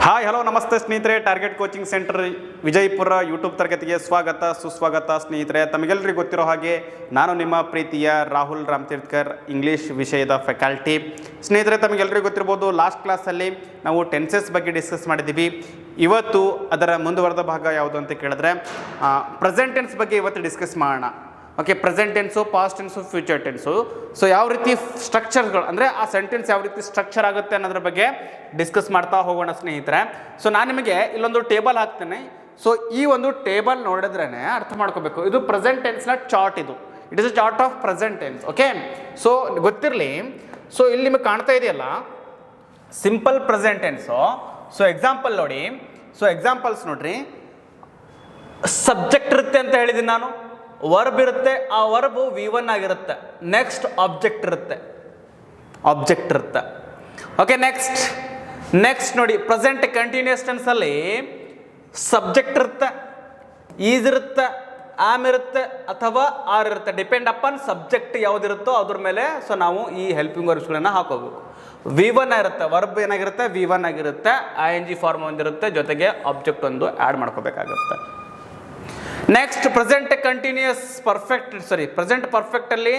Hi hello ನಮಸ್ತೆ ಸ್ನೇಹಿತರೆ, target coaching centre Vijayapura YouTube ತರಗತಿಗೆ ಸ್ವಾಗತ ಸುಸ್ವಾಗತ. ಸ್ನೇಹಿತರೆ, ತಮಗೆಲ್ಲರಿಗೂ ಗೊತ್ತಿರೋ ಹಾಗೆ ನಾನು ನಿಮ್ಮ ಪ್ರೀತಿಯ ರಾಹುಲ್ ರಾಮತೀರ್ಥಕರ್, ಇಂಗ್ಲೀಷ್ ವಿಷಯದ ಫ್ಯಾಕಲ್ಟಿ. ಸ್ನೇಹಿತರೆ, ತಮಗೆಲ್ಲರಿಗೂ ಗೊತ್ತಿರ್ಬೋದು, ಲಾಸ್ಟ್ ಕ್ಲಾಸಲ್ಲಿ ನಾವು ಟೆನ್ಸಸ್ ಬಗ್ಗೆ ಡಿಸ್ಕಸ್ ಮಾಡಿದ್ದೀವಿ. ಇವತ್ತು ಅದರ ಮುಂದುವರೆದ ಭಾಗ ಯಾವುದು ಅಂತ ಕೇಳಿದ್ರೆ ಪ್ರೆಸೆಂಟ್ ಟೆನ್ಸ್ ಬಗ್ಗೆ ಇವತ್ತು ಡಿಸ್ಕಸ್ ಮಾಡೋಣ. Okay, present tens, past tens, future tens. So ಯಾವ ರೀತಿ ಸ್ಟ್ರಕ್ಚರ್ಗಳು ಅಂದರೆ ಆ ಸೆಂಟೆನ್ಸ್ ಯಾವ ರೀತಿ ಸ್ಟ್ರಕ್ಚರ್ ಆಗುತ್ತೆ ಅನ್ನೋದ್ರ ಬಗ್ಗೆ ಡಿಸ್ಕಸ್ ಮಾಡ್ತಾ ಹೋಗೋಣ ಸ್ನೇಹಿತರೆ. ಸೊ ನಾನು ನಿಮಗೆ ಇಲ್ಲೊಂದು ಟೇಬಲ್ ಹಾಕ್ತೇನೆ. ಸೊ ಈ ಒಂದು ಟೇಬಲ್ ನೋಡಿದ್ರೇ ಅರ್ಥ ಮಾಡ್ಕೋಬೇಕು, ಇದು ಪ್ರೆಸೆಂಟ್ ಟೆನ್ಸ್ನ chart. It is a chart of present tense. Okay, so ಗೊತ್ತಿರಲಿ. ಸೊ ಇಲ್ಲಿ ನಿಮಗೆ ಕಾಣ್ತಾ ಇದೆಯಲ್ಲ simple present tense. So example ನೋಡಿ. ಸೊ ಎಕ್ಸಾಂಪಲ್ಸ್ ನೋಡ್ರಿ, ಸಬ್ಜೆಕ್ಟ್ ಇರುತ್ತೆ ಅಂತ ಹೇಳಿದ್ದೀನಿ ನಾನು, ವರ್ಬ್ ಇರುತ್ತೆ, ಆ ವರ್ಬು V1 ಆಗಿರುತ್ತೆ. ನೆಕ್ಸ್ಟ್ ಆಬ್ಜೆಕ್ಟ್ ಇರುತ್ತೆ. ಓಕೆ, ನೆಕ್ಸ್ಟ್ ನೋಡಿ, ಪ್ರೆಸೆಂಟ್ ಕಂಟಿನ್ಯೂಸ್ ಟೆನ್ಸಲ್ಲಿ ಸಬ್ಜೆಕ್ಟ್ ಇರುತ್ತೆ, ಈಸ್ ಇರುತ್ತೆ, ಆಮ್ ಇರುತ್ತೆ ಅಥವಾ ಆರ್ ಇರುತ್ತೆ. ಡಿಪೆಂಡ್ ಅಪಾನ್ ಸಬ್ಜೆಕ್ಟ್ ಯಾವುದಿರುತ್ತೋ ಅದ್ರ ಮೇಲೆ ಸೊ ನಾವು ಈ ಹೆಲ್ಪಿಂಗ್ ವರ್ಬ್ಸ್ಗಳನ್ನು ಹಾಕೋಬೇಕು. V1 ಇರುತ್ತೆ, ವರ್ಬ್ ಏನಾಗಿರುತ್ತೆ V1 ಆಗಿರುತ್ತೆ, ING ಫಾರ್ಮ್ ಒಂದಿರುತ್ತೆ, ಜೊತೆಗೆ ಆಬ್ಜೆಕ್ಟ್ ಒಂದು ಆ್ಯಡ್ ಮಾಡ್ಕೋಬೇಕಾಗುತ್ತೆ. ನೆಕ್ಸ್ಟ್ ಪ್ರೆಸೆಂಟ್ ಕಂಟಿನ್ಯೂಸ್ ಪ್ರೆಸೆಂಟ್ ಪರ್ಫೆಕ್ಟಲ್ಲಿ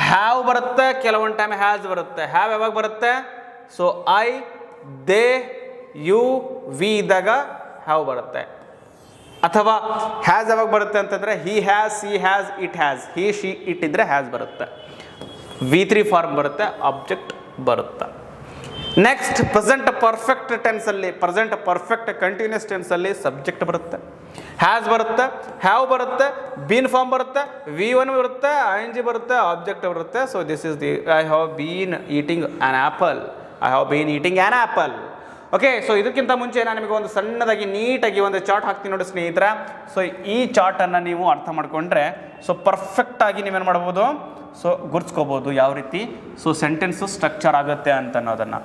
ಹ್ಯಾವ್ ಬರುತ್ತೆ, ಕೆಲವೊಂದು ಟೈಮ್ ಹ್ಯಾಸ್ ಬರುತ್ತೆ. ಹ್ಯಾವ್ ಯಾವಾಗ ಬರುತ್ತೆ? So I, they, you, we ಇದ್ದಾಗ ಹ್ಯಾವ್ ಬರುತ್ತೆ. ಅಥವಾ ಹ್ಯಾಸ್ ಯಾವಾಗ ಬರುತ್ತೆ ಅಂತಂದರೆ he has, she has, it has. He, she, it ಇದ್ದರೆ ಹ್ಯಾಸ್ ಬರುತ್ತೆ. V3 ಫಾರ್ಮ್ ಬರುತ್ತೆ, ಆಬ್ಜೆಕ್ಟ್ ಬರುತ್ತೆ. ನೆಕ್ಸ್ಟ್ ಪ್ರೆಸೆಂಟ್ ಪರ್ಫೆಕ್ಟ್ ಟೆನ್ಸಲ್ಲಿ, ಪ್ರೆಸೆಂಟ್ ಪರ್ಫೆಕ್ಟ್ ಕಂಟಿನ್ಯೂಸ್ ಟೆನ್ಸಲ್ಲಿ ಸಬ್ಜೆಕ್ಟ್ ಬರುತ್ತೆ, ಹ್ಯಾಸ್ ಬರುತ್ತೆ, ಹ್ಯಾವ್ ಬರುತ್ತೆ, ಬೀನ್ ಫಾರ್ಮ್ ಬರುತ್ತೆ, V1 ಬರುತ್ತೆ, ING ಬರುತ್ತೆ, ಆಬ್ಜೆಕ್ಟ್ ಬರುತ್ತೆ. So this is the I have been eating an apple. Okay, so ಇದಕ್ಕಿಂತ ಮುಂಚೆ ನಾನು ನಿಮಗೆ ಒಂದು ಸಣ್ಣದಾಗಿ ನೀಟಾಗಿ ಒಂದು ಚಾರ್ಟ್ ಹಾಕ್ತೀನಿ ನೋಡಿ ಸ್ನೇಹಿತರೆ. ಸೊ ಈ ಚಾರ್ಟನ್ನು ನೀವು ಅರ್ಥ ಮಾಡಿಕೊಂಡ್ರೆ ಸೊ ಪರ್ಫೆಕ್ಟಾಗಿ ನೀವೇನು ಮಾಡ್ಬೋದು, ಸೊ ಗುರ್ಸ್ಕೋಬೋದು ಯಾವ ರೀತಿ ಸೊ ಸೆಂಟೆನ್ಸು ಸ್ಟ್ರಕ್ಚರ್ ಆಗುತ್ತೆ ಅಂತ ಅನ್ನೋದನ್ನು.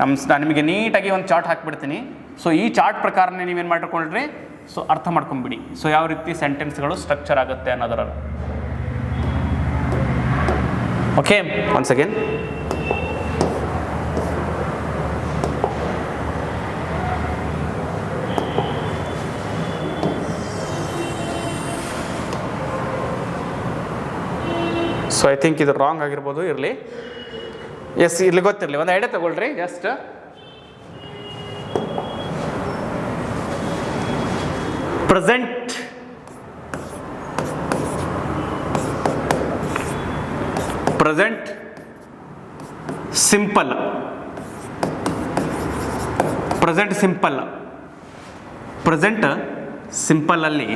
ನಾನು ನಿಮಗೆ ನೀಟಾಗಿ ಒಂದು ಚಾರ್ಟ್ ಹಾಕ್ಬಿಡ್ತೀನಿ. ಸೊ ಈ ಚಾರ್ಟ್ ಪ್ರಕಾರನೇ ನೀವೇನು ಮಾಡ್ಕೊಂಡ್ರಿ ಸೊ ಅರ್ಥ ಮಾಡ್ಕೊಂಬಿಡಿ. ಸೊ ಯಾವ ರೀತಿ ಸೆಂಟೆನ್ಸ್ಗಳು ಸ್ಟ್ರಕ್ಚರ್ ಆಗುತ್ತೆ ಅನ್ನೋದರ. Okay, once again so I think ಇದು ರಾಂಗ್ ಆಗಿರ್ಬೋದು, ಇರಲಿ. ಎಸ್, ಇಲ್ಲಿ ಗೊತ್ತಿರಲಿ, ಒಂದು ಐಡಿಯಾ ತಗೊಳ್ರಿ. ಜಸ್ಟ್ ಪ್ರೆಸೆಂಟ್ ಸಿಂಪಲ್ ಅಲ್ಲಿ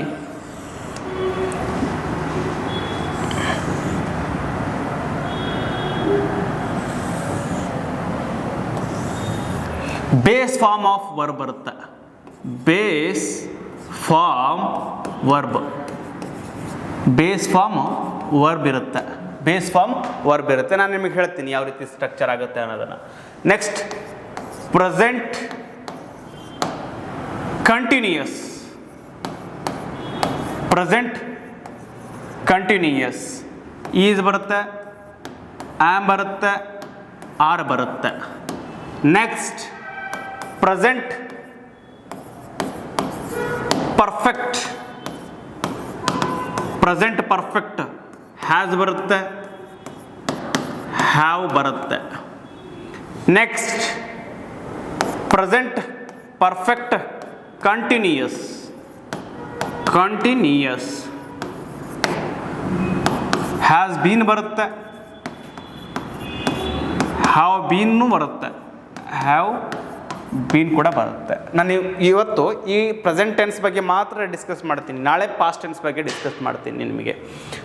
ಬೇಸ್ ಫಾರ್ಮ್ ಆಫ್ ವರ್ಬ್ ಬರುತ್ತೆ. ಬೇಸ್ ಫಾರ್ಮ್ ವರ್ಬ್ ಇರುತ್ತೆ. ನಾನು ನಿಮಗೆ ಹೇಳ್ತೀನಿ ಯಾವ ರೀತಿ ಸ್ಟ್ರಕ್ಚರ್ ಆಗುತ್ತೆ ಅನ್ನೋದನ್ನು. ನೆಕ್ಸ್ಟ್ ಪ್ರೆಸೆಂಟ್ ಕಂಟಿನ್ಯೂಯಸ್ ಈಸ್ ಬರುತ್ತೆ, ಆಮ್ ಬರುತ್ತೆ, ಆರ್ ಬರುತ್ತೆ. ನೆಕ್ಸ್ಟ್ ಪ್ರೆಸೆಂಟ್ ಪರ್ಫೆಕ್ಟ್ ಹ್ಯಾಸ್ ಬರುತ್ತೆ, ಹ್ಯಾವ್ ಬರುತ್ತೆ. Next present perfect continuous has been ಬರುತ್ತೆ, ಹ್ಯಾವ್ ಬೀನು ಬರುತ್ತೆ, ಹ್ಯಾವ್ ಬೀನ್ ಕೂಡ ಬರುತ್ತೆ. ನಾನು ಇವತ್ತು ಈ ಪ್ರೆಸೆಂಟ್ ಟೆನ್ಸ್ ಬಗ್ಗೆ ಮಾತ್ರ ಡಿಸ್ಕಸ್ ಮಾಡ್ತೀನಿ, ನಾಳೆ ಪಾಸ್ಟ್ ಟೆನ್ಸ್ ಬಗ್ಗೆ ಡಿಸ್ಕಸ್ ಮಾಡ್ತೀನಿ ನಿಮಗೆ.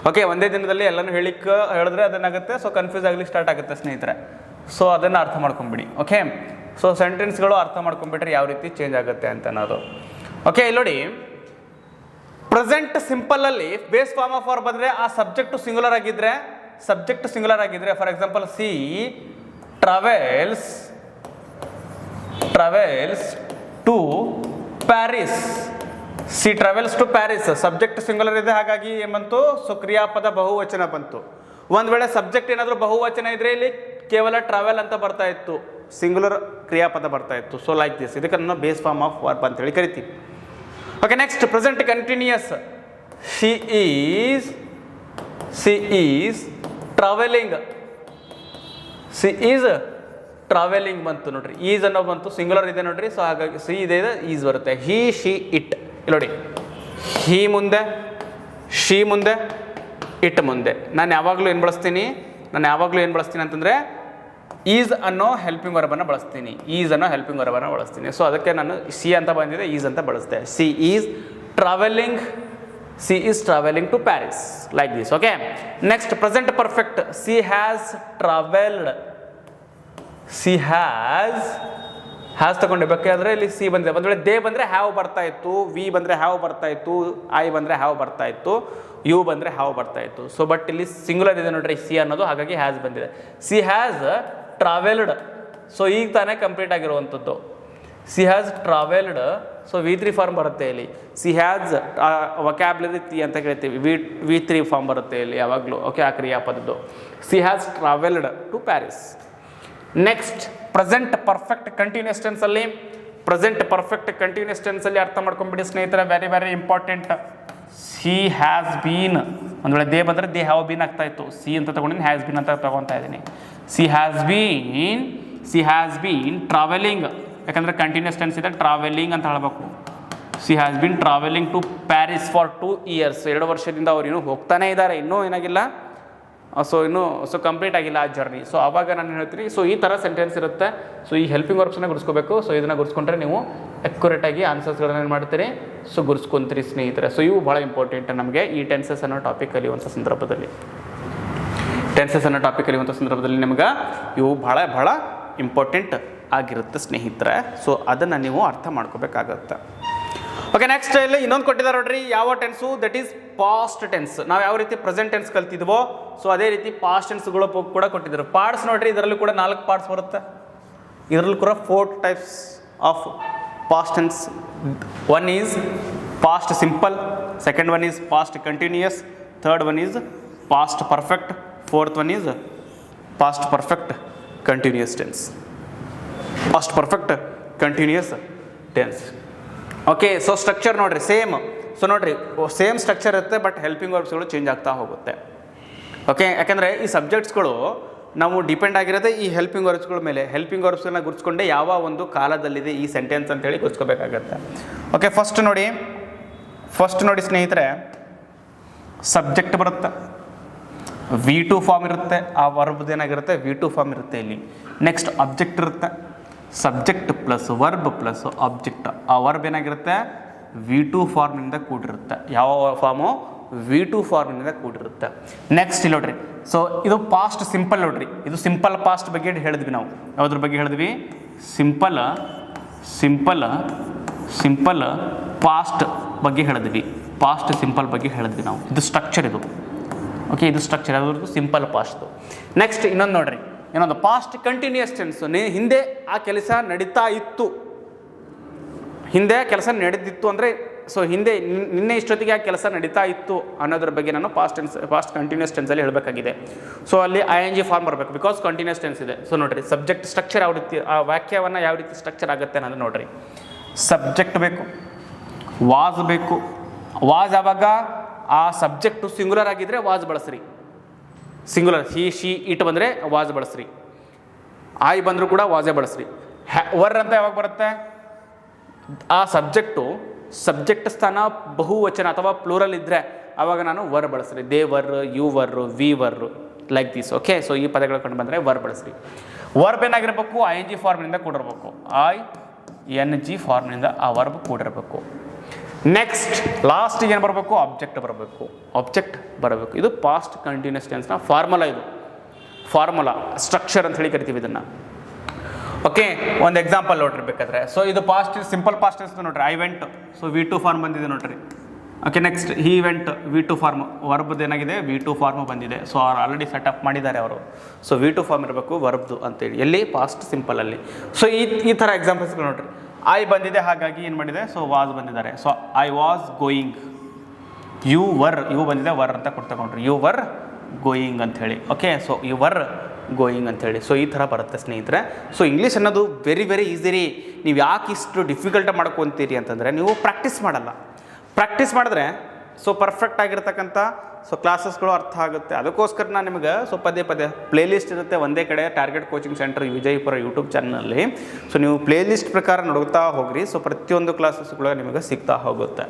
ಓಕೆ, ಒಂದೇ ದಿನದಲ್ಲಿ ಎಲ್ಲನೂ ಹೇಳಿದ್ರೆ ಅದನ್ನಾಗುತ್ತೆ, ಸೊ ಕನ್ಫ್ಯೂಸ್ ಆಗಲಿಕ್ಕೆ ಸ್ಟಾರ್ಟ್ ಆಗುತ್ತೆ ಸ್ನೇಹಿತರೆ. ಸೊ ಅದನ್ನು ಅರ್ಥ ಮಾಡ್ಕೊಂಬಿಡಿ. ಓಕೆ, ಸೊ ಸೆಂಟೆನ್ಸ್ಗಳು ಅರ್ಥ ಮಾಡ್ಕೊಂಬಿಟ್ರೆ ಯಾವ ರೀತಿ ಚೇಂಜ್ ಆಗುತ್ತೆ ಅಂತ ಅನ್ನೋದು. ಓಕೆ, ಇಲ್ಲಿ ನೋಡಿ, ಪ್ರೆಸೆಂಟ್ ಸಿಂಪಲಲ್ಲಿ ಬೇಸ್ ಫಾರ್ಮ್ ಆಫ್ ವರ್ಬ್ ಬಂದರೆ ಆ ಸಬ್ಜೆಕ್ಟು ಸಿಂಗುಲರ್ ಆಗಿದ್ದರೆ, for example she travels to Paris. Subject singular ಇದೆ, ಹಾಗಾಗಿ ಏನು ಬಂತು, ಸೊ ಕ್ರಿಯಾಪದ ಬಹುವಚನ ಬಂತು. ಒಂದು ವೇಳೆ ಸಬ್ಜೆಕ್ಟ್ ಏನಾದರೂ ಬಹುವಚನ ಇದ್ರೆ ಇಲ್ಲಿ ಕೇವಲ ಟ್ರಾವೆಲ್ ಅಂತ ಬರ್ತಾ ಇತ್ತು. ಸಿಂಗುಲರ್ ಕ್ರಿಯಾಪದ ಬರ್ತಾ ಇತ್ತು. ಸೊ ಲೈಕ್ ದಿಸ್, ಇದಕ್ಕೆ ನಾವು ಬೇಸ್ ಫಾರ್ಮ್ ಆಫ್ ವರ್ಬ್ ಅಂತೇಳಿ ಕರಿತೀವಿ. Okay, next present continuous. She is travelling. C is travelling ಬಂತು ನೋಡ್ರಿ, ಈಸ್ ಅನ್ನೋ ಬಂತು, ಸಿಂಗುಲರ್ ಇದೆ ನೋಡ್ರಿ. ಸೊ ಹಾಗಾಗಿ ಸಿ ಇದೆ, ಈಸ್ ಬರುತ್ತೆ. ಹಿ, ಶಿ, ಇಟ್. ಇಲ್ಲಿ ನೋಡಿ, ಹಿ ಮುಂದೆ, ಶಿ ಮುಂದೆ, ಇಟ್ ಮುಂದೆ. ನಾನು ಯಾವಾಗಲೂ ಏನು ಬಳಸ್ತೀನಿ ಅಂತಂದರೆ ಈಸ್ ಅನ್ನೋ ಹೆಲ್ಪಿಂಗ್ ವರ್ಬನ್ನು ಬಳಸ್ತೀನಿ. ಸೊ ಅದಕ್ಕೆ ನಾನು ಸಿ ಅಂತ ಬಂದಿದೆ, ಈಸ್ ಅಂತ ಬಳಸ್ದೆ. She is travelling to Paris, like this. Okay, next present perfect. She has travelled. Has ತಗೊಂಡೆ, ಬೇಕಾದ್ರೆ ಇಲ್ಲಿ ಸಿ ಬಂದಿದೆ. ಒಂದು ವೇಳೆ ದೇ ಬಂದರೆ ಹ್ಯಾವ್ ಬರ್ತಾ ಇತ್ತು, ವಿ ಬಂದರೆ ಹ್ಯಾವ್ ಬರ್ತಾ ಇತ್ತು, ಐ ಬಂದರೆ ಹ್ಯಾವ್ ಬರ್ತಾ ಇತ್ತು, ಯು ಬಂದರೆ ಹ್ಯಾವ್ ಬರ್ತಾ ಇತ್ತು. ಸೊ ಬಟ್ ಇಲ್ಲಿ ಸಿಂಗುಲರ್ ಇದೆ ನೋಡ್ರಿ ಸಿ ಅನ್ನೋದು, ಹಾಗಾಗಿ ಹ್ಯಾಸ್ ಬಂದಿದೆ. C has travelled. ಸೊ ಈಗ ತಾನೇ ಕಂಪ್ಲೀಟ್ ಆಗಿರುವಂಥದ್ದು. She has travelled. So V3 form ಬರುತ್ತೆ ಇಲ್ಲಿ. ಸಿ ಹ್ಯಾಸ್ ವೊಕ್ಯಾಬ್ಯುಲರಿ ತಿ ಅಂತ ಕೇಳ್ತೀವಿ, V3 ಫಾರ್ಮ್ ಬರುತ್ತೆ ಇಲ್ಲಿ ಯಾವಾಗಲೂ. ಓಕೆ, ಆ ಕ್ರಿಯಾಪದದ್ದು. She has travelled to Paris. Next present perfect continuous ಟೆನ್ಸಲ್ಲಿ. ಅರ್ಥ ಮಾಡ್ಕೊಂಡ್ಬಿಡಿ ಸ್ನೇಹಿತರೆ, very important. She has been. ಒಂದು ವೇಳೆ ದೇ ಬಂದರೆ ದೇ ಹ್ಯಾವ್ ಬೀನ್ ಆಗ್ತಾ ಇತ್ತು. ಸಿ ಅಂತ ತಗೊಂಡಿನಿ, ಹ್ಯಾಸ್ ಬೀನ್ ಅಂತ ತಗೊತಾ ಇದ್ದೀನಿ. She has been travelling. ಯಾಕಂದರೆ ಕಂಟಿನ್ಯೂಸ್ ಟೆನ್ಸ್ ಇದೆ, ಟ್ರಾವೆಲಿಂಗ್ ಅಂತ ಹೇಳಬೇಕು. She has been travelling to Paris for 2 years. 2 ವರ್ಷದಿಂದ ಅವ್ರು ಇನ್ನೂ ಹೋಗ್ತಾನೆ ಇದ್ದಾರೆ, ಇನ್ನೂ ಏನಾಗಿಲ್ಲ, ಸೊ ಕಂಪ್ಲೀಟ್ ಆಗಿಲ್ಲ ಆ ಜರ್ನಿ. ಸೊ ಆವಾಗ ನಾನು ಹೇಳ್ತೀನಿ, ಸೊ ಈ ಥರ ಸೆಂಟೆನ್ಸ್ ಇರುತ್ತೆ. ಸೊ ಈ ಹೆಲ್ಪಿಂಗ್ ವರ್ಬ್ಸನ್ನ ಗುರ್ಸ್ಕೋಬೇಕು. ಸೊ ಇದನ್ನು ಗುರ್ಸ್ಕೊಂಡ್ರೆ ನೀವು ಅಕ್ಯುರೇಟಾಗಿ ಆನ್ಸರ್ಸ್ಗಳನ್ನ ಏನು ಮಾಡ್ತೀರಿ, ಸೊ ಗುರ್ಸ್ಕೊಂತೀರಿ ಸ್ನೇಹಿತರೆ. ಸೊ ಇವು ಭಾಳ ಇಂಪಾರ್ಟೆಂಟ್ ನಮಗೆ ಈ ಟೆನ್ಸಸ್ ಅನ್ನೋ ಟಾಪಿಕ್ ಕಲಿಯುವಂಥ ಸಂದರ್ಭದಲ್ಲಿ. ನಿಮ್ಗೆ ಇವು ಭಾಳ ಇಂಪಾರ್ಟೆಂಟ್ ಆಗಿರುತ್ತೆ ಸ್ನೇಹಿತರೆ. ಸೊ ಅದನ್ನು ನೀವು ಅರ್ಥ ಮಾಡ್ಕೋಬೇಕಾಗತ್ತೆ. ಓಕೆ, ನೆಕ್ಸ್ಟ್ ಇಲ್ಲಿ ಇನ್ನೊಂದು ಕೊಟ್ಟಿದ್ದಾರೆ ನೋಡ್ರಿ, ಯಾವ tens, that is past tense. ನಾವು ಯಾವ ರೀತಿ ಪ್ರೆಸೆಂಟ್ ಟೆನ್ಸ್ ಕಲ್ತಿದ್ವೋ, ಸೊ ಅದೇ ರೀತಿ ಪಾಸ್ಟ್ ಟೆನ್ಸ್ಗಳು ಕೂಡ ಕೊಟ್ಟಿದ್ದಾರೆ. ಪಾರ್ಟ್ಸ್ ನೋಡ್ರಿ, ಇದರಲ್ಲೂ ಕೂಡ 4 ಪಾರ್ಟ್ಸ್ ಬರುತ್ತೆ. ಇದರಲ್ಲೂ ಕೂಡ 4 types of past tense. One is past simple, second one is past continuous, third one is past perfect, fourth one is past perfect continuous tense. Okay, so structure ನೋಡ್ರಿ same. So ನೋಡ್ರಿ same structure ಇರುತ್ತೆ, but helping ವರ್ಬ್ಸ್ಗಳು change ಆಗ್ತಾ ಹೋಗುತ್ತೆ. Okay, ಯಾಕಂದರೆ ಈ ಸಬ್ಜೆಕ್ಟ್ಸ್ಗಳು ನಾವು depend ಆಗಿರೋದೇ ಈ helping ವರ್ಬ್ಸ್ಗಳ ಮೇಲೆ. ಹೆಲ್ಪಿಂಗ್ ವರ್ಬ್ಸ್ಗಳನ್ನ ಗುರ್ಸ್ಕೊಂಡೆ ಯಾವ ಒಂದು ಕಾಲದಲ್ಲಿದೆ ಈ ಸೆಂಟೆನ್ಸ್ ಅಂತೇಳಿ ಗುರ್ಸ್ಕೋಬೇಕಾಗತ್ತೆ. ಓಕೆ, ಫಸ್ಟ್ ನೋಡಿ ಸ್ನೇಹಿತರೆ, ಸಬ್ಜೆಕ್ಟ್ ಬರುತ್ತೆ, V2 ಫಾರ್ಮ್ ಇರುತ್ತೆ. ಆ ವರ್ಬ್ದು ಏನಾಗಿರುತ್ತೆ, V2 ಫಾರ್ಮ್ ಇರುತ್ತೆ ಇಲ್ಲಿ. ನೆಕ್ಸ್ಟ್ ಅಬ್ಜೆಕ್ಟ್ ಇರುತ್ತೆ, subject plus verb plus object. ಆ ವರ್ಬ್ ಏನಾಗಿರುತ್ತೆ, V2 ಫಾರ್ಮ್ನಿಂದ ಕೂಡಿರುತ್ತೆ. ಯಾವ ಫಾರ್ಮು, V2 ಫಾರ್ಮ್ನಿಂದ ಕೂಡಿರುತ್ತೆ. ನೆಕ್ಸ್ಟ್ ಇಲ್ಲಿ ನೋಡ್ರಿ, ಸೊ ಇದು ಪಾಸ್ಟ್ ಸಿಂಪಲ್ ನೋಡ್ರಿ. ಇದು ಸಿಂಪಲ್ ಪಾಸ್ಟ್ ಬಗ್ಗೆ ಹೇಳಿದ್ವಿ ನಾವು. ಯಾವುದ್ರ ಬಗ್ಗೆ ಹೇಳಿದ್ವಿ, ಸಿಂಪಲ್ ಪಾಸ್ಟ್ ಬಗ್ಗೆ ಹೇಳಿದ್ವಿ. ಪಾಸ್ಟ್ ಸಿಂಪಲ್ ಬಗ್ಗೆ ಹೇಳಿದ್ವಿ ನಾವು. ಇದು ಸ್ಟ್ರಕ್ಚರ್ ಇದು. ಓಕೆ, ಇದು ಸ್ಟ್ರಕ್ಚರ್ ಅದ್ರದ್ದು ಸಿಂಪಲ್ ಪಾಸ್ಟ್ದು. ನೆಕ್ಸ್ಟ್ ಇನ್ನೊಂದು ನೋಡ್ರಿ, ಇನ್ನೊಂದು ಪಾಸ್ಟ್ ಕಂಟಿನ್ಯೂಯಸ್ ಟೆನ್ಸ್. ಹಿಂದೆ ಆ ಕೆಲಸ ನಡೀತಾ ಇತ್ತು, ನಡೆದಿತ್ತು ಅಂದರೆ, ಸೊ ಹಿಂದೆ ನಿನ್ನೆ ಇಷ್ಟೊತ್ತಿಗೆ ಆ ಕೆಲಸ ನಡೀತಾ ಇತ್ತು ಅನ್ನೋದ್ರ ಬಗ್ಗೆ ನಾನು ಪಾಸ್ಟ್ ಕಂಟಿನ್ಯೂಸ್ ಟೆನ್ಸಲ್ಲಿ ಹೇಳಬೇಕಾಗಿದೆ. ಸೊ ಅಲ್ಲಿ ING ಫಾರ್ಮ್ ಬರಬೇಕು, ಬಿಕಾಸ್ ಕಂಟಿನ್ಯೂಸ್ ಟೆನ್ಸ್ ಇದೆ. ಸೊ ನೋಡ್ರಿ, ಸಬ್ಜೆಕ್ಟ್ ಸ್ಟ್ರಕ್ಚರ್ ಯಾವ ರೀತಿ, ಆ ವಾಕ್ಯವನ್ನು ಯಾವ ರೀತಿ ಸ್ಟ್ರಕ್ಚರ್ ಆಗುತ್ತೆ ಅನ್ನೋದು ನೋಡ್ರಿ. ಸಬ್ಜೆಕ್ಟ್ ಬೇಕು, ವಾಸ್ ಬೇಕು. ವಾಸ್ ಯಾವಾಗ ಆ ಸಬ್ಜೆಕ್ಟು ಸಿಂಗುಲರ್ ಆಗಿದ್ದರೆ ವಾಸ್ ಬಳಸ್ರಿ, ಸಿಂಗುಲರ್. ಹಿ, ಶಿ, ಇಟ್ ಬಂದರೆ ವಾಸ್ ಬಳಸ್ರಿ. ಐ ಬಂದರೂ ಕೂಡ ವಾಸೇ ಬಳಸ್ರಿ. ವರ್ ಅಂತ ಯಾವಾಗ ಬರುತ್ತೆ, ಆ ಸಬ್ಜೆಕ್ಟ್ ಸ್ಥಾನ ಬಹುವಚನ ಅಥವಾ ಪ್ಲೂರಲ್ ಇದ್ದರೆ ಆವಾಗ ನಾನು ವರ್ ಬಳಸ್ರಿ. They were, you were, we were, like this. Okay, so ಈ ಪದಗಳು ಕಂಡು ಬಂದರೆ ವರ್ ಬಳಸ್ರಿ. ವರ್ಬ್ ಏನಾಗಿರ್ಬೇಕು, ING ಫಾರ್ಮ್ನಿಂದ ಕೂಡಿರ್ಬೇಕು. ING ಫಾರ್ಮ್ನಿಂದ ಆ ವರ್ಬ್ ಕೂಡಿರಬೇಕು. ನೆಕ್ಸ್ಟ್ ಲಾಸ್ಟಿಗೆ ಏನು ಬರಬೇಕು, ಆಬ್ಜೆಕ್ಟ್ ಬರಬೇಕು. ಇದು ಪಾಸ್ಟ್ ಕಂಟಿನ್ಯೂಸ್ ಟೆನ್ಸ್ನ ಫಾರ್ಮುಲಾ. ಇದು ಫಾರ್ಮುಲಾ ಸ್ಟ್ರಕ್ಚರ್ ಅಂತ ಹೇಳಿ ಕರಿತೀವಿ ಇದನ್ನು. ಓಕೆ, ಒಂದು ಎಕ್ಸಾಂಪಲ್ ನೋಡ್ರಿ ಬೇಕಾದ್ರೆ. ಸೊ ಇದು ಸಿಂಪಲ್ ಪಾಸ್ಟ್ ಟೆನ್ಸ್ ನೋಡ್ರಿ. I went, so V2 form ಬಂದಿದೆ ನೋಡ್ರಿ. Okay, next he went, V2 form. ವರ್ಬ್ದು ಏನಾಗಿದೆ, V2 ಫಾರ್ಮ್ ಬಂದಿದೆ. ಸೊ ಅವ್ರು ಆಲ್ರೆಡಿ ಸೆಟಪ್ ಮಾಡಿದ್ದಾರೆ ಅವರು. ಸೊ V2 ಫಾರ್ಮ್ ಇರಬೇಕು ವರ್ಬ್ದು ಅಂತೇಳಿ, ಎಲ್ಲಿ, ಪಾಸ್ಟ್ ಸಿಂಪಲಲ್ಲಿ. ಸೊ ಈ ಥರ ಎಕ್ಸಾಂಪಲ್ಸ್ಗಳು ನೋಡ್ರಿ. ಐ ಬಂದಿದೆ, ಹಾಗಾಗಿ ಏನು ಮಾಡಿದೆ, ಸೊ ವಾಸ್ ಬಂದಿದ್ದಾರೆ. So I was going. You ಬಂದಿದೆ, ವರ್ ಅಂತ ತಗೊಂಡ್ರಿ. ಯು ವರ್ ಗೋಯಿಂಗ್ ಅಂತ ಹೇಳಿ. Okay, so you were going ಅಂತೇಳಿ. ಸೊ ಈ ಥರ ಬರುತ್ತೆ ಸ್ನೇಹಿತರೆ. ಸೊ ಇಂಗ್ಲೀಷ್ ಅನ್ನೋದು ವೆರಿ ವೆರಿ ಈಸಿ ರೀ. ನೀವು ಯಾಕೆ ಇಷ್ಟು ಡಿಫಿಕಲ್ಟ್ ಮಾಡ್ಕೊತೀರಿ ಅಂತಂದರೆ ನೀವು ಪ್ರಾಕ್ಟೀಸ್ ಮಾಡಲ್ಲ. ಪ್ರಾಕ್ಟೀಸ್ ಮಾಡಿದ್ರೆ ಸೊ ಪರ್ಫೆಕ್ಟ್ ಆಗಿರ್ತಕ್ಕಂಥ ಸೊ ಕ್ಲಾಸಸ್ಗಳು ಅರ್ಥ ಆಗುತ್ತೆ. ಅದಕ್ಕೋಸ್ಕರ ನಾನು ನಿಮಗೆ ಸೊ ಪದೇ ಪದೇ ಪ್ಲೇಲಿಸ್ಟ್ ಇರುತ್ತೆ ಒಂದೇ ಕಡೆ, target coaching centre Vijayapura YouTube ಚಾನಲಲ್ಲಿ. ಸೊ ನೀವು ಪ್ಲೇಲಿಸ್ಟ್ ಪ್ರಕಾರ ನೋಡ್ತಾ ಹೋಗ್ರಿ. ಸೊ ಪ್ರತಿಯೊಂದು ಕ್ಲಾಸಸ್ಗಳು ನಿಮಗೆ ಸಿಗ್ತಾ ಹೋಗುತ್ತೆ.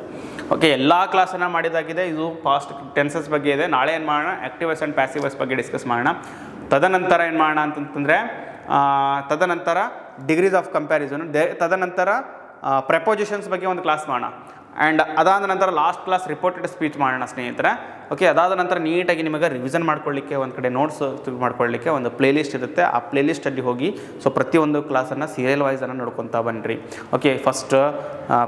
ಓಕೆ, ಎಲ್ಲ ಕ್ಲಾಸನ್ನು ಮಾಡಿದಾಗಿದೆ. ಇದು ಪಾಸ್ಟ್ ಟೆನ್ಸಸ್ ಬಗ್ಗೆ ಇದೆ. ನಾಳೆ ಏನು ಮಾಡೋಣ, active voice and passive voice ಬಗ್ಗೆ ಡಿಸ್ಕಸ್ ಮಾಡೋಣ. ತದನಂತರ ಏನು ಮಾಡೋಣ ಅಂತಂತಂದರೆ ತದನಂತರ ಡಿಗ್ರೀಸ್ ಆಫ್ ಕಂಪ್ಯಾರಿಸನ್, ತದನಂತರ ಪ್ರಪೋಸಿಷನ್ಸ್ ಬಗ್ಗೆ ಒಂದು ಕ್ಲಾಸ್ ಮಾಡೋಣ. ಆ್ಯಂಡ್ ಅದಾದ ನಂತರ ಲಾಸ್ಟ್ ಕ್ಲಾಸ್ ರಿಪೋರ್ಟೆಡ್ ಸ್ಪೀಚ್ ಮಾಡೋಣ ಸ್ನೇಹಿತರೆ. ಓಕೆ, ಅದಾದ ನಂತರ ನೀಟಾಗಿ ನಿಮಗೆ ರಿವಿಷನ್ ಮಾಡ್ಕೊಳ್ಳಿಕ್ಕೆ ಒಂದು ಕಡೆ ನೋಟ್ಸ್ ಮಾಡ್ಕೊಳ್ಳಿಕ್ಕೆ ಒಂದು ಪ್ಲೇಲಿಸ್ಟ್ ಇರುತ್ತೆ. ಆ ಪ್ಲೇಲಿಸ್ಟಲ್ಲಿ ಹೋಗಿ ಸೊ ಪ್ರತಿಯೊಂದು ಕ್ಲಾಸನ್ನು ಸೀರಿಯಲ್ ವೈಸನ್ನು ನೋಡ್ಕೊತಾ ಬನ್ನಿರಿ. ಓಕೆ, ಫಸ್ಟ್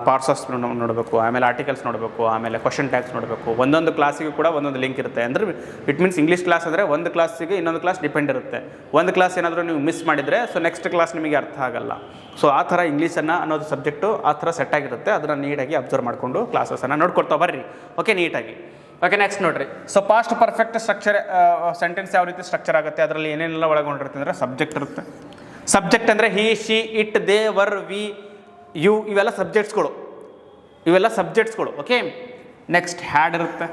ಪಾರ್ಟ್ಸ್ ಆಫ್ ನೋಡಬೇಕು, ಆಮೇಲೆ ಆರ್ಟಿಕಲ್ಸ್ ನೋಡಬೇಕು, ಆಮೇಲೆ ಕ್ವಶನ್ ಟ್ಯಾಗ್ಸ್ ನೋಡಬೇಕು. ಒಂದೊಂದು ಕ್ಲಾಸಿಗೂ ಕೂಡ ಒಂದೊಂದು ಲಿಂಕ್ ಇರುತ್ತೆ. ಅಂದರೆ ಇಟ್ ಮೀನ್ಸ್ ಇಂಗ್ಲೀಷ್ ಕ್ಲಾಸ್ ಅಂದರೆ ಒಂದು ಕ್ಲಾಸಿಗೆ ಇನ್ನೊಂದು ಕ್ಲಾಸ್ ಡಿಪೆಂಡ್ ಇರುತ್ತೆ. ಒಂದು ಕ್ಲಾಸ್ ಏನಾದರೂ ನೀವು ಮಿಸ್ ಮಾಡಿದರೆ ಸೊ ನೆಕ್ಸ್ಟ್ ಕ್ಲಾಸ್ ನಿಮಗೆ ಅರ್ಥ ಆಗಲ್ಲ. ಸೊ ಆ ಥರ ಇಂಗ್ಲೀಷನ್ನು ಅನ್ನೋದು ಸಬ್ಜೆಕ್ಟು ಆ ಥರ ಸೆಟ್ ಆಗಿರುತ್ತೆ. ಅದನ್ನು ನೀಟಾಗಿ ಅಬ್ಸರ್ವ್ ಮಾಡಿಕೊಂಡು ಕ್ಲಾಸಸನ್ನು ನೋಡ್ಕೊಳ್ತಾ ಬರ್ರಿ. ಓಕೆ, ನೀಟಾಗಿ. ಓಕೆ, ನೆಕ್ಸ್ಟ್ ನೋಡಿರಿ. So past perfect structure sentence ಯಾವ ರೀತಿ ಸ್ಟ್ರಕ್ಚರ್ ಆಗುತ್ತೆ, ಅದರಲ್ಲಿ ಏನೇನೆಲ್ಲ ಒಳಗೊಂಡಿರುತ್ತೆ ಅಂದರೆ ಸಬ್ಜೆಕ್ಟ್ ಇರುತ್ತೆ. ಸಬ್ಜೆಕ್ಟ್ ಅಂದರೆ ಹಿ, ಶಿ, ಇಟ್, ದೇ, ವರ್, ವಿ, ಯು, ಇವೆಲ್ಲ ಸಬ್ಜೆಕ್ಟ್ಸ್ಗಳು. ಓಕೆ, ನೆಕ್ಸ್ಟ್ ಹ್ಯಾಡ್ ಇರುತ್ತೆ.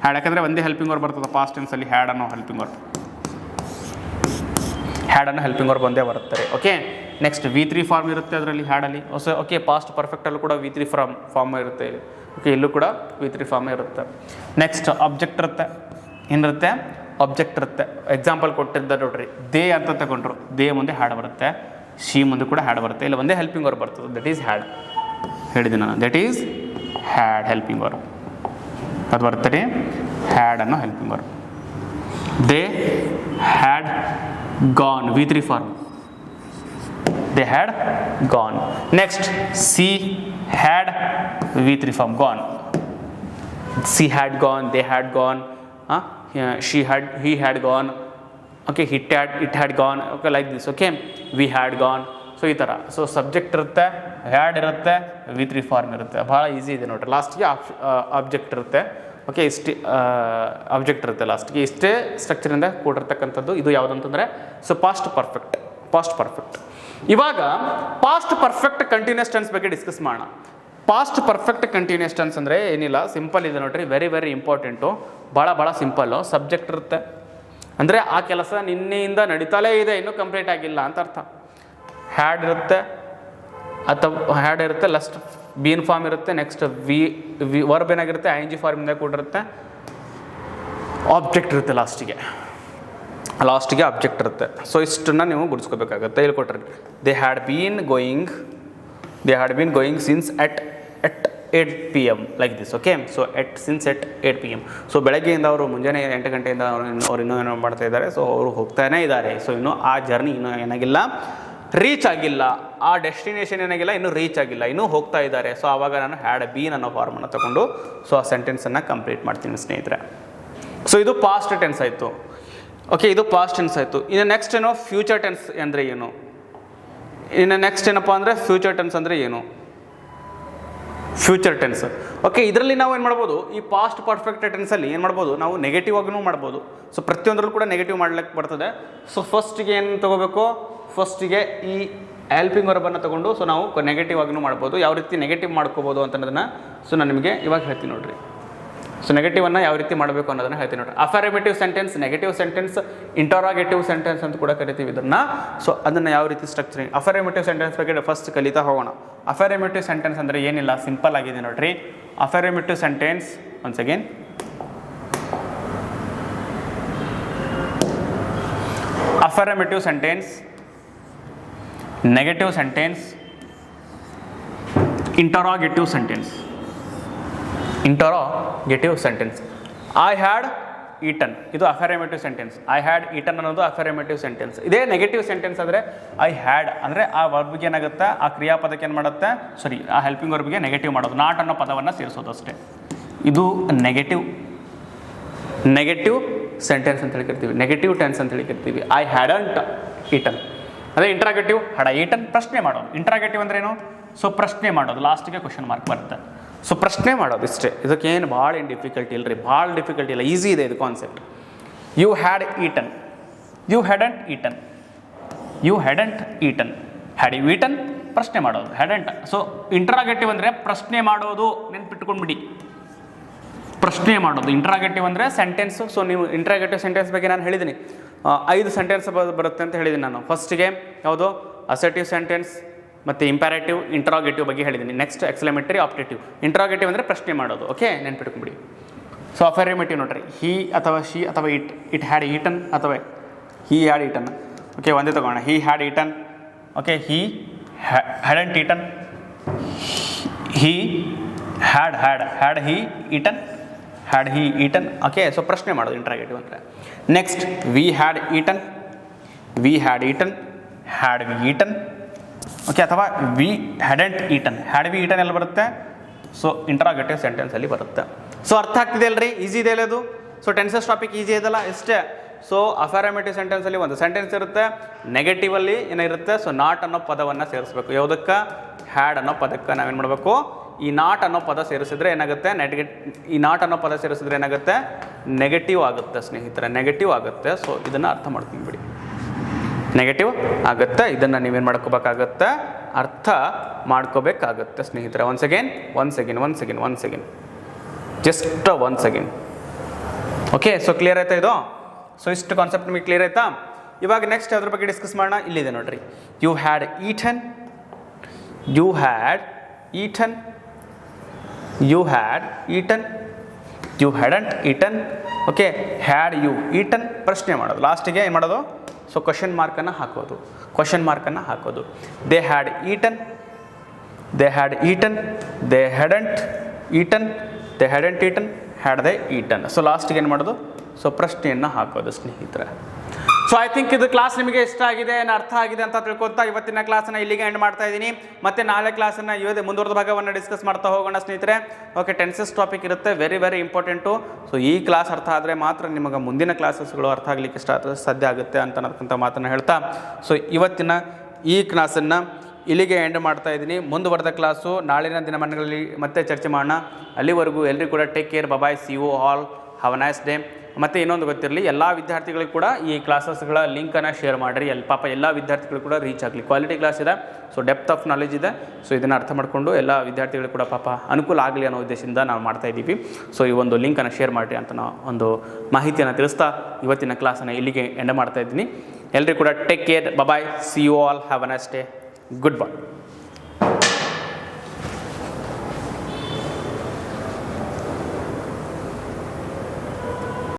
ಹ್ಯಾಡ್ ಯಾಕಂದರೆ ಒಂದೇ ಹೆಲ್ಪಿಂಗ್ ವರ್ಬ್ ಬರ್ತದೆ ಪಾಸ್ಟ್ ಟೆನ್ಸಲ್ಲಿ. ಹ್ಯಾಡ್ ಅನ್ನೋ ಹೆಲ್ಪಿಂಗ್ ವರ್ಬ್ ಒಂದೇ ಬರುತ್ತೆ. ಓಕೆ, ನೆಕ್ಸ್ಟ್ V3 ಫಾರ್ಮ್ ಇರುತ್ತೆ ಅದರಲ್ಲಿ ಹ್ಯಾಡಲ್ಲಿ. ಓಕೆ, ಪಾಸ್ಟ್ ಪರ್ಫೆಕ್ಟಲ್ಲೂ ಕೂಡ V3 ಫಾರ್ಮ್ ಇರುತ್ತೆ. ಓಕೆ, ಇಲ್ಲೂ ಕೂಡ V3 ಫಾರ್ಮೇ ಇರುತ್ತೆ. ನೆಕ್ಸ್ಟ್ ಆಬ್ಜೆಕ್ಟ್ ಇರುತ್ತೆ. ಏನಿರುತ್ತೆ, ಆಬ್ಜೆಕ್ಟ್ ಇರುತ್ತೆ. ಎಕ್ಸಾಂಪಲ್ ಕೊಟ್ಟಿದ್ದ ನೋಡ್ರಿ, ದೇ ಅಂತ ತಗೊಂಡ್ರು, ದೇ ಮುಂದೆ ಹ್ಯಾಡ್ ಬರುತ್ತೆ, ಶಿ ಮುಂದೆ ಕೂಡ ಹ್ಯಾಡ್ ಬರುತ್ತೆ. ಇಲ್ಲ ಒಂದೇ ಹೆಲ್ಪಿಂಗ್ ವರ್ಬ್ ಬರ್ತದೆ, ದಟ್ ಈಸ್ ಹ್ಯಾಡ್. ಹೇಳಿದ್ದೀನಿ ನಾನು, that is had helping verb. ಅದು ಬರ್ತದೆ ಹ್ಯಾಡ್ ಅನ್ನೋ helping verb. They had gone, V3 form. They had gone. Next, she had V3 form, gone. She had gone, they had gone, he had gone. Okay, it had gone. Okay, like this. Okay, we had gone. So ಈ ಥರ. So subject ಇರುತ್ತೆ, had ಇರುತ್ತೆ, V3 form ಇರುತ್ತೆ. ಭಾಳ easy ಇದೆ ನೋಡಿರಿ. ಲಾಸ್ಟ್ಗೆ object ಇರುತ್ತೆ. ಓಕೆ, ಆಬ್ಜೆಕ್ಟ್ ಇರುತ್ತೆ ಲಾಸ್ಟ್ಗೆ. ಇಷ್ಟೇ ಸ್ಟ್ರಕ್ಚರಿಂದ ಕೂಡಿರ್ತಕ್ಕಂಥದ್ದು. ಇದು ಯಾವುದಂತಂದರೆ ಸೊ ಪಾಸ್ಟ್ ಪರ್ಫೆಕ್ಟ್. ಇವಾಗ ಪಾಸ್ಟ್ ಪರ್ಫೆಕ್ಟ್ ಕಂಟಿನ್ಯೂಸ್ ಟೆನ್ಸ್ ಬಗ್ಗೆ ಡಿಸ್ಕಸ್ ಮಾಡೋಣ. ಪಾಸ್ಟ್ ಪರ್ಫೆಕ್ಟ್ ಕಂಟಿನ್ಯೂಸ್ ಟೆನ್ಸ್ ಅಂದರೆ ಏನಿಲ್ಲ, ಸಿಂಪಲ್ ಇದೆ ನೋಡಿರಿ. ವೆರಿ ವೆರಿ ಇಂಪಾರ್ಟೆಂಟು, ಭಾಳ ಸಿಂಪಲ್ಲು. ಸಬ್ಜೆಕ್ಟ್ ಇರುತ್ತೆ ಅಂದರೆ ಆ ಕೆಲಸ ನಿನ್ನೆಯಿಂದ ನಡೀತಾಲೇ ಇದೆ, ಇನ್ನೂ ಕಂಪ್ಲೀಟ್ ಆಗಿಲ್ಲ ಅಂತ ಅರ್ಥ. ಹ್ಯಾಡ್ ಇರುತ್ತೆ ಲಾಸ್ಟ್ ಬೀನ್ ಫಾರ್ಮ್ ಇರುತ್ತೆ. ನೆಕ್ಸ್ಟ್ ವರ್ಬ್ ಏನಾಗಿರುತ್ತೆ, ING ಫಾರ್ಮಿಂದ ಕೂಡಿರುತ್ತೆ. ಆಬ್ಜೆಕ್ಟ್ ಇರುತ್ತೆ ಲಾಸ್ಟಿಗೆ ಆಬ್ಜೆಕ್ಟ್ ಇರುತ್ತೆ. ಸೊ ಇಷ್ಟನ್ನು ನೀವು ಗುಡಿಸ್ಕೋಬೇಕಾಗತ್ತೆ. ಹೇಳ್ಕೊಟ್ರಿ, they had been going since at 8 PM like this. Okay, so since at 8 PM. So ಬೆಳಗ್ಗೆಯಿಂದ ಅವರು ಮುಂಜಾನೆ 8 ಗಂಟೆಯಿಂದ ಅವ್ರು ಇನ್ನೂ ಏನೋ ಮಾಡ್ತಾ ಇದ್ದಾರೆ. ಸೊ ಅವರು ಹೋಗ್ತಾನೇ ಇದ್ದಾರೆ. ಸೊ ಇನ್ನೂ ಆ ಜರ್ನಿ ಇನ್ನೂ ಏನಾಗಿಲ್ಲ, ರೀಚ್ ಆಗಿಲ್ಲ. ಆ ಡೆಸ್ಟಿನೇಷನ್ ಏನಾಗಿಲ್ಲ, ಇನ್ನೂ ರೀಚ್ ಆಗಿಲ್ಲ, ಇನ್ನೂ ಹೋಗ್ತಾ ಇದ್ದಾರೆ. ಸೊ ಆವಾಗ ನಾನು ಹ್ಯಾಡ್ ಬೀನ್ ಅನ್ನೋ ಫಾರ್ಮನ್ನು ತಗೊಂಡು ಸೊ ಆ ಸೆಂಟೆನ್ಸನ್ನು ಕಂಪ್ಲೀಟ್ ಮಾಡ್ತೀನಿ ಸ್ನೇಹಿತರೆ. ಸೊ ಇದು ಪಾಸ್ಟ್ ಟೆನ್ಸ್ ಆಯಿತು. ಓಕೆ, ಇದು ಪಾಸ್ಟ್ ಟೆನ್ಸ್ ಆಯಿತು. ಇನ್ನು ನೆಕ್ಸ್ಟ್ ಏನೋ ಫ್ಯೂಚರ್ ಟೆನ್ಸ್ ಅಂದರೆ ಏನು? ಇನ್ನು ನೆಕ್ಸ್ಟ್ ಏನಪ್ಪ ಅಂದರೆ ಫ್ಯೂಚರ್ ಟೆನ್ಸ್ ಅಂದರೆ ಏನು? Future tense. ಓಕೆ, ಇದರಲ್ಲಿ ನಾವು ಏನು ಮಾಡ್ಬೋದು, ಈ ಪಾಸ್ಟ್ ಪರ್ಫೆಕ್ಟ್ ಟೆನ್ಸಲ್ಲಿ ಏನು ಮಾಡ್ಬೋದು, ನಾವು ನೆಗೆಟಿವ್ ಆಗಿನೂ ಮಾಡ್ಬೋದು. ಸೊ ಪ್ರತಿಯೊಂದರಲ್ಲೂ ಕೂಡ ನೆಗೆಟಿವ್ ಮಾಡ್ಲಿಕ್ಕೆ ಬರ್ತದೆ. ಸೊ ಫಸ್ಟಿಗೆ ಏನು ತೊಗೋಬೇಕು, ಫಸ್ಟಿಗೆ ಈ ಹೆಲ್ಪಿಂಗ್ ವರ್ಬನ್ನು ತೊಗೊಂಡು ಸೊ ನಾವು ನೆಗೆಟಿವ್ ಆಗಿನೂ ಮಾಡ್ಬೋದು. ಯಾವ ರೀತಿ ನೆಗೆಟಿವ್ ಮಾಡ್ಕೋಬೋದು ಅಂತನ್ನೋದನ್ನು ಸೊ ನಾನು ನಿಮಗೆ ಇವಾಗ ಹೇಳ್ತೀನಿ ನೋಡಿರಿ. ಸೊ ನೆಗೆಟಿವನ್ನು ಯಾವ ರೀತಿ ಮಾಡಬೇಕು ಅನ್ನೋದನ್ನು ಹೇಳ್ತೀನಿ ನೋಡಿರಿ. Affirmative sentence, negative sentence, interrogative sentence ಅಂತ ಕೂಡ ಕರಿತೀವಿ ಇದನ್ನು. ಸೊ ಅದನ್ನು ಯಾವ ರೀತಿ ಸ್ಟ್ರಕ್ಚರಿಂಗ್, ಅಫರ್ಮೇಟಿವ್ ಸೆಂಟೆನ್ಸ್ ಬಗ್ಗೆ ಫಸ್ಟ್ ಕಲಿತಾ ಹೋಗೋಣ. ಅಫರ್ಮೇಟಿವ್ ಸೆಂಟೆನ್ಸ್ ಅಂದರೆ ಏನಿಲ್ಲ, ಸಿಂಪಲ್ ಆಗಿದೆ ನೋಡಿರಿ. Affirmative sentence once again, affirmative sentence, negative sentence, interrogative sentence. I had eaten, ಇದು affirmative sentence. I had eaten ಅನ್ನೋದು ಅಫರ್ಮೇಟಿವ್ ಸೆಂಟೆನ್ಸ್. ಇದೇ ನೆಗೆಟಿವ್ ಸೆಂಟೆನ್ಸ್ ಅಂದರೆ ಐ ಹ್ಯಾಡ್ ಅಂದರೆ ಆ ವರ್ಬ್ಗೆ ಏನಾಗುತ್ತೆ, ಆ ಕ್ರಿಯಾಪದಕ್ಕೆ ಏನು ಮಾಡುತ್ತೆ, ಆ ಹೆಲ್ಪಿಂಗ್ ವರ್ಬ್ಗೆ ನೆಗೆಟಿವ್ ಮಾಡೋದು, ನಾಟ್ ಅನ್ನೋ ಪದವನ್ನು ಸೇರಿಸೋದು ಅಷ್ಟೇ. ಇದು ನೆಗೆಟಿವ್ ಸೆಂಟೆನ್ಸ್ ಅಂತ ಹೇಳಿ ಕರಿತೀವಿ, ನೆಗೆಟಿವ್ ಟೆನ್ಸ್ ಅಂತ ಹೇಳಿ ಕರಿತೀವಿ. I hadn't eaten. ಅದೇ ಇಂಟ್ರಾಗೇಟಿವ್, ಹ್ಯಾಡ್ ಈಟನ್, ಪ್ರಶ್ನೆ ಮಾಡೋದು. ಇಂಟ್ರಾಗೇಟಿವ್ ಅಂದ್ರೇನು, ಸೊ ಪ್ರಶ್ನೆ ಮಾಡೋದು, ಲಾಸ್ಟಿಗೆ ಕ್ವಶನ್ ಮಾರ್ಕ್ ಬರುತ್ತೆ. ಸೊ ಪ್ರಶ್ನೆ ಮಾಡೋದು ಇಷ್ಟೇ. ಇದಕ್ಕೇನು ಭಾಳ ಡಿಫಿಕಲ್ಟಿ ಇಲ್ಲ ರೀ, ಭಾಳ ಡಿಫಿಕಲ್ಟಿ ಇಲ್ಲ, ಈಸಿ ಇದೆ ಇದು concept. You had eaten, you hadn't eaten, you hadn't eaten, had you eaten ಪ್ರಶ್ನೆ ಮಾಡೋದು, ಹ್ಯಾಡಂಟ್. ಸೊ ಇಂಟ್ರಾಗೇಟಿವ್ ಅಂದರೆ ಪ್ರಶ್ನೆ ಮಾಡೋದು, ನೆನ್ಪಿಟ್ಕೊಂಡ್ಬಿಡಿ. ಪ್ರಶ್ನೆ ಮಾಡೋದು ಇಂಟ್ರಾಗೇಟಿವ್ ಅಂದರೆ ಸೆಂಟೆನ್ಸು. ಸೊ ನೀವು ಇಂಟ್ರಾಗೇಟಿವ್ ಸೆಂಟೆನ್ಸ್ ಬಗ್ಗೆ ನಾನು ಹೇಳಿದ್ದೀನಿ, 5 ಸೆಂಟೆನ್ಸ್ ಬರುತ್ತೆ ಅಂತ ಹೇಳಿದ್ದೀನಿ ನಾನು. ಫಸ್ಟಿಗೆ ಯಾವುದು ಅಸರ್ಟಿವ್ ಸೆಂಟೆನ್ಸ್, ಮತ್ತು ಇಂಪ್ಯಾರೇಟಿವ್, ಇಂಟ್ರಾಗೇಟಿವ್ ಬಗ್ಗೆ ಹೇಳಿದ್ದೀನಿ. Next exclamatory, ಆಪ್ಟೇಟಿವ್. ಇಂಟ್ರಾಗೇಟಿವ್ ಅಂದರೆ ಪ್ರಶ್ನೆ ಮಾಡೋದು. ಓಕೆ, ನೆನ್ಪಿಟ್ಕೊಂಬಿಡಿ. ಸೊ ಅಫರ್ಮೇಟಿವ್ ನೋಡ್ರಿ, ಹಿ ಅಥವಾ ಶಿ ಅಥವಾ ಇಟ್ ಹ್ಯಾಡ್ ಈಟನ್ ಅಥವಾ ಹಿ ಹ್ಯಾಡ್ ಈಟನ್. ಓಕೆ, ಒಂದೇ ತಗೋಣ. He had eaten. Okay, he hadn't eaten, he had he eaten, had he eaten. Okay, so ಪ್ರಶ್ನೆ ಮಾಡೋದು ಇಂಟ್ರಾಗೇಟಿವ್ ಅಂದರೆ. Next we had eaten, we had eaten, had we eaten. Okay, ಅಥವಾ we hadn't eaten, had we eaten ಎಲ್ಲ ಬರುತ್ತೆ. So interrogative ಸೆಂಟೆನ್ಸಲ್ಲಿ ಬರುತ್ತೆ. So ಅರ್ಥ ಆಗ್ತಿದೆ ಅಲ್ರಿ? ಈಸಿ ಇದೆ ಅಲ್ಲ ಅದು? ಸೊ ಟೆನ್ಸಸ್ ಟಾಪಿಕ್ ಈಸಿ ಇದೆಲ್ಲ, ಇಷ್ಟೇ. ಸೊ ಅಫರ್ಮೇಟಿವ್ ಸೆಂಟೆನ್ಸಲ್ಲಿ ಒಂದು ಸೆಂಟೆನ್ಸ್ ಇರುತ್ತೆ, ನೆಗೆಟಿವಲ್ಲಿ ಏನಿರುತ್ತೆ, ಸೊ ನಾಟ್ ಅನ್ನೋ ಪದವನ್ನು ಸೇರಿಸ್ಬೇಕು. ಯಾವುದಕ್ಕೆ? ಹ್ಯಾಡ್ ಅನ್ನೋ ಪದಕ್ಕೆ ನಾವೇನು ಮಾಡಬೇಕು? ಈ ನಾಟ್ ಅನ್ನೋ ಪದ ಸೇರಿಸಿದ್ರೆ ಏನಾಗುತ್ತೆ? ಈ ನಾಟ್ ಅನ್ನೋ ಪದ ಸೇರಿಸಿದ್ರೆ ಏನಾಗುತ್ತೆ? ನೆಗೆಟಿವ್ ಆಗುತ್ತೆ ಸ್ನೇಹಿತರೆ, ನೆಗೆಟಿವ್ ಆಗುತ್ತೆ. ಸೊ ಇದನ್ನು ಅರ್ಥ ಮಾಡ್ಕೊಂಡ್ಬಿಡಿ, ನೆಗೆಟಿವ್ ಆಗುತ್ತೆ. ಇದನ್ನು ನೀವೇನು ಮಾಡ್ಕೋಬೇಕಾಗತ್ತೆ? ಅರ್ಥ ಮಾಡ್ಕೋಬೇಕಾಗತ್ತೆ ಸ್ನೇಹಿತರೆ. One second just 1 second. Okay, so clear ಆಯ್ತಾ ಇದು? ಸೊ ಇಷ್ಟು ಕಾನ್ಸೆಪ್ಟ್ ನಿಮಗೆ ಕ್ಲಿಯರ್ ಆಯ್ತಾ? ಇವಾಗ ನೆಕ್ಸ್ಟ್ ಅದ್ರ ಬಗ್ಗೆ ಡಿಸ್ಕಸ್ ಮಾಡೋಣ. ಇಲ್ಲಿದೆ ನೋಡ್ರಿ, you had eaten, you had eaten, you had eaten, you hadn't eaten. Okay, had you eaten ಪ್ರಶ್ನೆ ಮಾಡೋದು. ಲಾಸ್ಟಿಗೆ ಏನು ಮಾಡೋದು? ಸೊ ಕ್ವಶನ್ ಮಾರ್ಕನ್ನು ಹಾಕೋದು, they had eaten, they had eaten, they hadn't eaten, they hadn't eaten, had they eaten. So ಲಾಸ್ಟಿಗೆ ಏನು ಮಾಡೋದು? ಸೊ ಪ್ರಶ್ನೆಯನ್ನು ಹಾಕೋದು ಸ್ನೇಹಿತರೆ. ಸೊ ಐ ಥಿಂಕ್ ಇದು ಕ್ಲಾಸ್ ನಿಮಗೆ ಇಷ್ಟ ಆಗಿದೆ, ಅರ್ಥ ಆಗಿದೆ ಅಂತ ತಿಳ್ಕೊತಾ ಇವತ್ತಿನ ಕ್ಲಾಸನ್ನು ಇಲ್ಲಿಗೆ ಎಂಡ್ ಮಾಡ್ತಾ ಇದ್ದೀನಿ. ಮತ್ತೆ ನಾಳೆ ಕ್ಲಾಸನ್ನು ಇವತ್ತು ಮುಂದುವರೆದ ಭಾಗವನ್ನು ಡಿಸ್ಕಸ್ ಮಾಡ್ತಾ ಹೋಗೋಣ ಸ್ನೇಹಿತರೆ. ಓಕೆ, ಟೆನ್ಸಸ್ ಟಾಪಿಕ್ ಇರುತ್ತೆ, ವೆರಿ ವೆರಿ ಇಂಪಾರ್ಟೆಂಟು. ಸೊ ಈ ಕ್ಲಾಸ್ ಅರ್ಥ ಆದರೆ ಮಾತ್ರ ನಿಮಗೆ ಮುಂದಿನ ಕ್ಲಾಸಸ್ಗಳು ಅರ್ಥ ಆಗಲಿಕ್ಕೆ ಸಾಧ್ಯ ಆಗುತ್ತೆ ಅಂತ ಮಾತನ್ನು ಹೇಳ್ತಾ, ಸೊ ಇವತ್ತಿನ ಈ ಕ್ಲಾಸನ್ನು ಇಲ್ಲಿಗೆ ಎಂಡ್ ಮಾಡ್ತಾ ಇದ್ದೀನಿ. ಮುಂದುವರೆದ ಕ್ಲಾಸು ನಾಳಿನ ದಿನಮಾನಗಳಲ್ಲಿ ಮತ್ತೆ ಚರ್ಚೆ ಮಾಡೋಣ. ಅಲ್ಲಿವರೆಗೂ ಎಲ್ಲರಿಗೂ ಕೂಡ take care, bye, see you all, have a nice day. ಮತ್ತು ಇನ್ನೊಂದು ಗೊತ್ತಿರಲಿ, ಎಲ್ಲ ವಿದ್ಯಾರ್ಥಿಗಳಿಗೂ ಕೂಡ ಈ ಕ್ಲಾಸಸ್ಗಳ ಲಿಂಕನ್ನು ಶೇರ್ ಮಾಡಿರಿ. ಪಾಪ ಎಲ್ಲ ವಿದ್ಯಾರ್ಥಿಗಳು ಕೂಡ ರೀಚ್ ಆಗಲಿ. ಕ್ವಾಲಿಟಿ ಕ್ಲಾಸ್ ಇದೆ, ಸೊ ಡೆಪ್ತ್ ಆಫ್ ನಾಲೆಜ್ ಇದೆ. ಸೊ ಇದನ್ನು ಅರ್ಥ ಮಾಡಿಕೊಂಡು ಎಲ್ಲ ವಿದ್ಯಾರ್ಥಿಗಳು ಕೂಡ ಪಾಪ ಅನುಕೂಲ ಆಗಲಿ ಅನ್ನೋ ಉದ್ದೇಶದಿಂದ ನಾವು ಮಾಡ್ತಾ ಇದ್ದೀವಿ. ಸೊ ಈ ಒಂದು ಲಿಂಕನ್ನು ಶೇರ್ ಮಾಡಿರಿ ಅಂತ ನಾವು ಒಂದು ಮಾಹಿತಿಯನ್ನು ತಿಳಿಸ್ತಾ ಇವತ್ತಿನ ಕ್ಲಾಸನ್ನು ಇಲ್ಲಿಗೆ ಎಂಡ್ ಮಾಡ್ತಾ ಇದ್ದೀನಿ. ಎಲ್ಲರಿಗೂ ಕೂಡ take care, bye, see you all, have a nice day, good by.